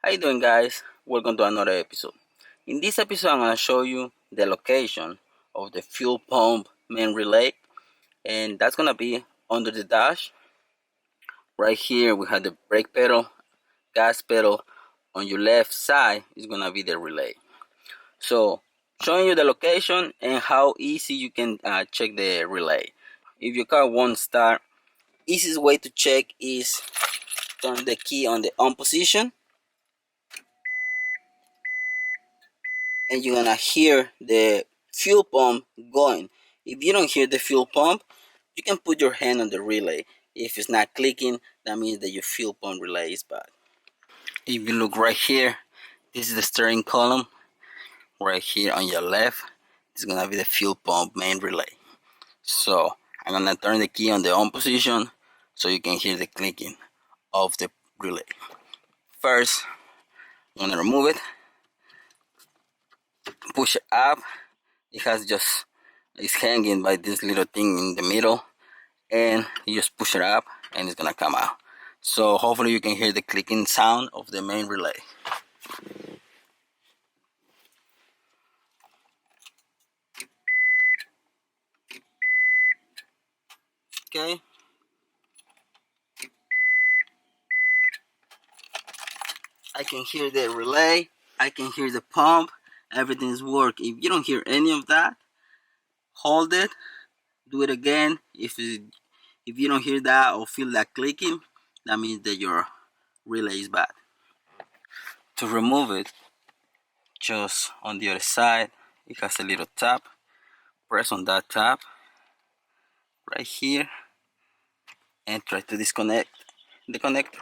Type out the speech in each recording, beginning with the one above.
How you doing, guys? Welcome to another episode. In this episode, I'm gonna show you the location of the fuel pump main relay, and that's gonna be under the dash. Right here, we have the brake pedal, gas pedal. On your left side is gonna be the relay. So, showing you the location and how easy you can check the relay. If your car won't start, easiest way to check is turn the key on the on position, and you're gonna hear the fuel pump going. If you don't hear the fuel pump, you can put your hand on the relay. If it's not clicking, that means that your fuel pump relay is bad. If you look right here, this is the steering column. Right here on your left is gonna be the fuel pump main relay. So I'm gonna turn the key on the on position so you can hear the clicking of the relay. First, I'm gonna remove it, push it up. It's hanging by this little thing in the middle, and you just push it up and it's gonna come out. So hopefully you can hear the clicking sound of the main relay. Okay, I can hear the relay, I can hear the pump, everything's working. If you don't hear any of that, hold it, do it again. If you don't hear that or feel that clicking, that means that your relay is bad. To remove it, just on the other side, it has a little tab. Press on that tab right here and try to disconnect the connector.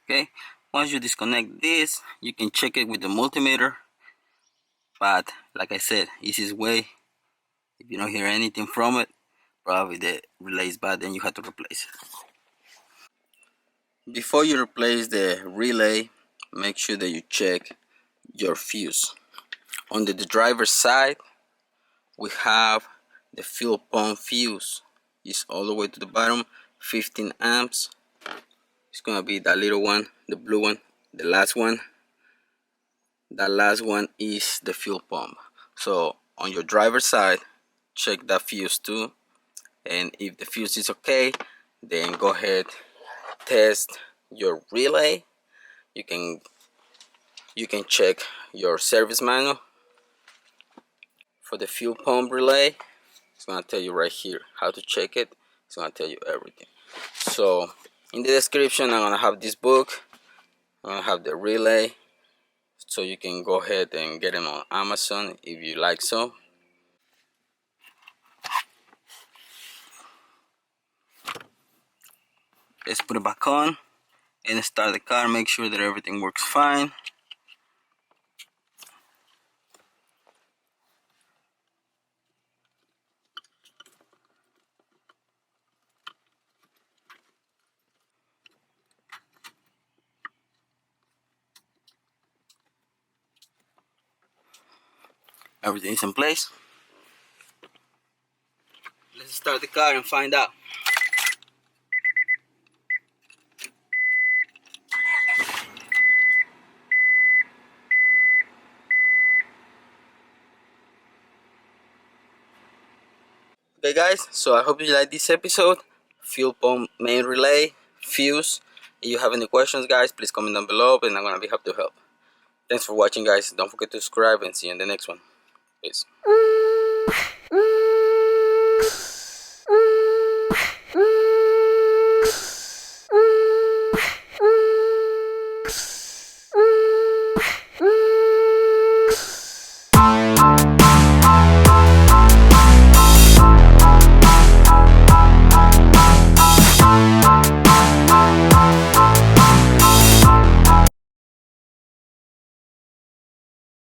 Okay, once you disconnect this, you can check it with the multimeter. But like I said, easiest way, if you don't hear anything from it, probably the relay is bad and you have to replace it. Before you replace the relay, make sure that you check your fuse. On the driver's side, we have the fuel pump fuse. It's all the way to the bottom, 15 amps. It's gonna be that little one, the blue one, the last one. That last one is the fuel pump. So on your driver's side, check that fuse too, and if the fuse is okay, then go ahead, test your relay. You can check your service manual. For the fuel pump relay, it's gonna tell you right here how to check it. It's gonna tell you everything. So in the description, I'm gonna have this book. I'm gonna have the relay, so you can go ahead and get them on Amazon if you like so. Let's put it back on and start the car. Make sure that everything works fine. Everything's in place. Let's start the car and find out. Okay guys, so I hope you like this episode. Fuel pump main relay, fuse. If you have any questions, guys, please comment down below and I'm gonna be happy to help. Thanks for watching, guys. Don't forget to subscribe and see you in the next one. Peace.